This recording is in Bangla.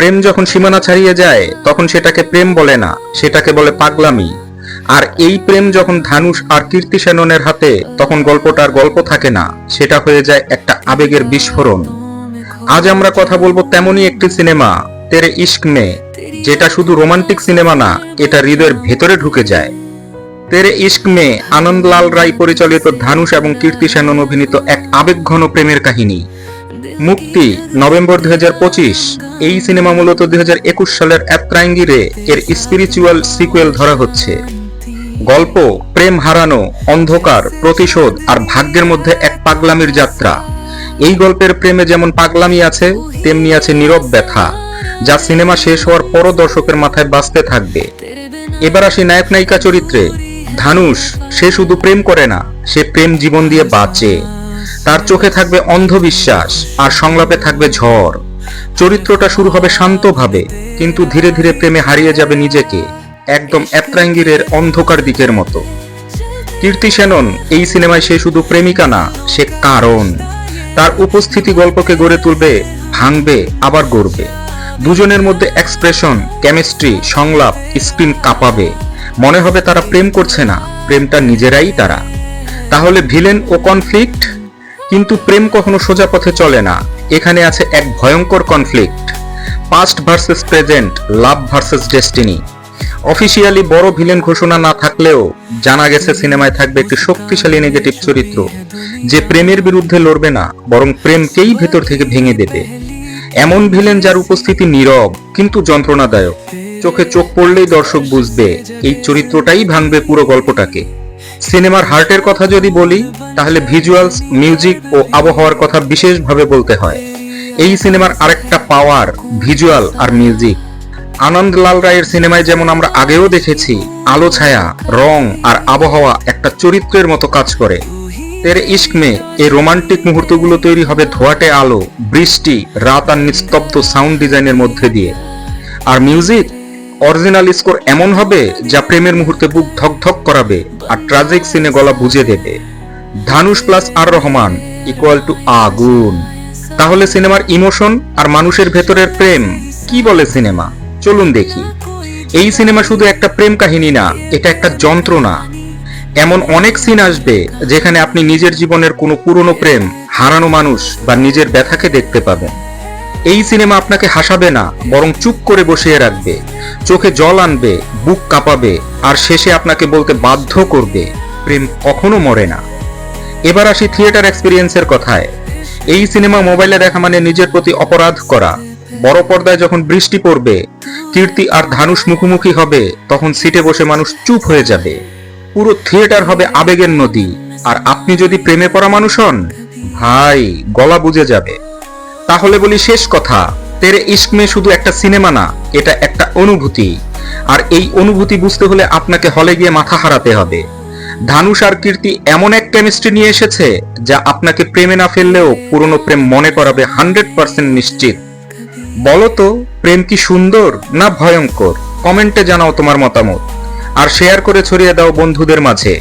প্রেম যখন সীমানা ছাড়িয়ে যায় তখন সেটাকে প্রেম বলে না, সেটাকে বলে পাগলামি। আর এই প্রেম যখন ধানুষ আর কীর্তি সেননের হাতে, তখন গল্পটার গল্প থাকে না, সেটা হয়ে যায় একটা আবেগের বিস্ফোরণ। আজ আমরা কথা বলবো তেমনই একটি সিনেমা, তেরে ইশক মে, যেটা শুধু রোমান্টিক সিনেমা না, এটা হৃদয়ের ভেতরে ঢুকে যায়। তেরে ইশক মে আনন্দলাল রায় পরিচালিত ধানুষ এবং কীর্তি সেনন অভিনীত এক আবেগঘন প্রেমের কাহিনী। মুক্তি নভেম্বর 2025। এই সিনেমা মূলত 2021 সালের অ্যাপ্রাইঙ্গিরে এর স্পিরিচুয়াল সিকুয়েল ধরা হচ্ছে। গল্প প্রেম হারানো, অন্ধকার, প্রতিশোধ আর ভাগ্যের মধ্যে এক পাগলামির যাত্রা। এই গল্পের প্রেমে যেমন পাগলামি আছে, তেমনি আছে নীরব ব্যথা, যা সিনেমা শেষ হওয়ার পরও দর্শকের মাথায় বাজতে থাকবে। এবার আসি নায়ক নায়িকা চরিত্রে। ধানুষ, সে শুধু প্রেম করে না, সে প্রেম জীবন দিয়ে বাঁচে। তার চোখে থাকবে অন্ধবিশ্বাস আর সংলাপে থাকবে ঝড়। চরিত্রটা শুরু হবে শান্তভাবে, কিন্তু ধীরে ধীরে প্রেমে হারিয়ে যাবে নিজেকে, একদম অ্যাপ্রাঙ্গিরের অন্ধকার দিকের মতো। কীর্তি সেনন, এই সিনেমায় সে শুধু প্রেমিকা না, সে কারণ। তার উপস্থিতি গল্পকে গড়ে তুলবে, ভাঙবে, আবার গড়বে। দুজনের মধ্যে এক্সপ্রেশন, কেমিস্ট্রি, সংলাপ স্ক্রিন কাঁপাবে। মনে হবে তারা প্রেম করছে না, প্রেমটা নিজেরাই তারা। তাহলে ভিলেন ও কনফ্লিক্ট, কিন্তু প্রেম কখনো সোজা পথে চলে না। এখানে আছে এক ভয়ঙ্কর কনফ্লিক্ট, পাস্ট ভার্সেস প্রেজেন্ট, লাভ ভার্সেস ডেস্টিনি। অফিসিয়ালি বড় ভিলেন ঘোষণা না থাকলেও জানা গেছে সিনেমায় থাকবে একটি শক্তিশালী নেগেটিভ চরিত্র, যে প্রেমের বিরুদ্ধে লড়বে না, বরং প্রেমকেই ভেতর থেকে ভেঙে দেবে। এমন ভিলেন যার উপস্থিতি নীরব কিন্তু যন্ত্রণাদায়ক। চোখে চোখ পড়লেই দর্শক বুঝবে এই চরিত্রটাই ভাঙবে পুরো গল্পটাকে। সিনেমার হার্টের কথা যদি বলি, তাহলে ভিজুয়ালস, মিউজিক ও আবহাওয়ার কথা বিশেষভাবে বলতে হয়। এই সিনেমার আরেকটা পাওয়ার ভিজুয়াল আর মিউজিক। আনন্দলাল রায়ের সিনেমায় যেমন আমরা আগেও দেখেছি, আলো ছায়া, রং আর আবহাওয়া একটা চরিত্রের মতো কাজ করে। তেরে ইশক মে এই রোমান্টিক মুহূর্তগুলো তৈরি হবে ধোয়াটে আলো, বৃষ্টি, রাত আর নিস্তব্ধ সাউন্ড ডিজাইনের মধ্যে দিয়ে। আর মিউজিক, অরিজিনাল স্কোর এমন হবে যা প্রেমের মুহূর্তে বুক ধকধক করাবে আর ট্র্যাজিক সিনে গলা বুঝে দেবে। Dhanush plus R Rahman equal to আগুন। তাহলে সিনেমার ইমোশন আর মানুষের ভেতরের প্রেম, কি বলে সিনেমা? চলুন দেখি। এই সিনেমা শুধু একটা প্রেম কাহিনী না, এটা একটা যন্ত্রণা। এমন অনেক সিন আসবে যেখানে আপনি নিজের জীবনের কোনো পুরনো প্রেম, হারানো মানুষ বা নিজের ব্যথাকে দেখতে পাবেন। এই সিনেমা আপনাকে হাসাবে না, বরং চুপ করে বসিয়ে রাখবে, চোখে জল আনবে, বুক কাঁপাবে, আর শেষে আপনাকে বলতে বাধ্য করবে, প্রেম কখনো মরে না। এবার আসি থিয়েটার এক্সপিরিয়েন্সের কথায়। এই সিনেমা মোবাইলে দেখা মানে নিজের প্রতি অপরাধ করা। বড় পর্দায় যখন বৃষ্টি পড়বে, কীর্তি আর ধানুষ মুখোমুখি হবে, তখন সিটে বসে মানুষ চুপ হয়ে যাবে। পুরো থিয়েটার হবে আবেগের নদী। আর আপনি যদি প্রেমে পড়া মানুষ হন, ভাই, গলা বুঝে যাবে। তাহলে বলি শেষ কথা, তেরে ইশক মে শুধু একটা সিনেমা না, এটা একটা অনুভূতি। আর এই অনুভূতি বুঝতে হলে আপনাকে হলে গিয়ে মাথা হারাতে হবে। ধানুষ আর কীর্তি এমন এক কেমিস্ট্রি নিয়ে এসেছে যা আপনাকে প্রেমে না ফেললেও পুরনো প্রেম মনে করাবে 100% নিশ্চিত। বলো তো, প্রেম কি সুন্দর না ভয়ঙ্কর? কমেন্টে জানাও তোমার মতামত, আর শেয়ার করে ছড়িয়ে দাও বন্ধুদের মাঝে।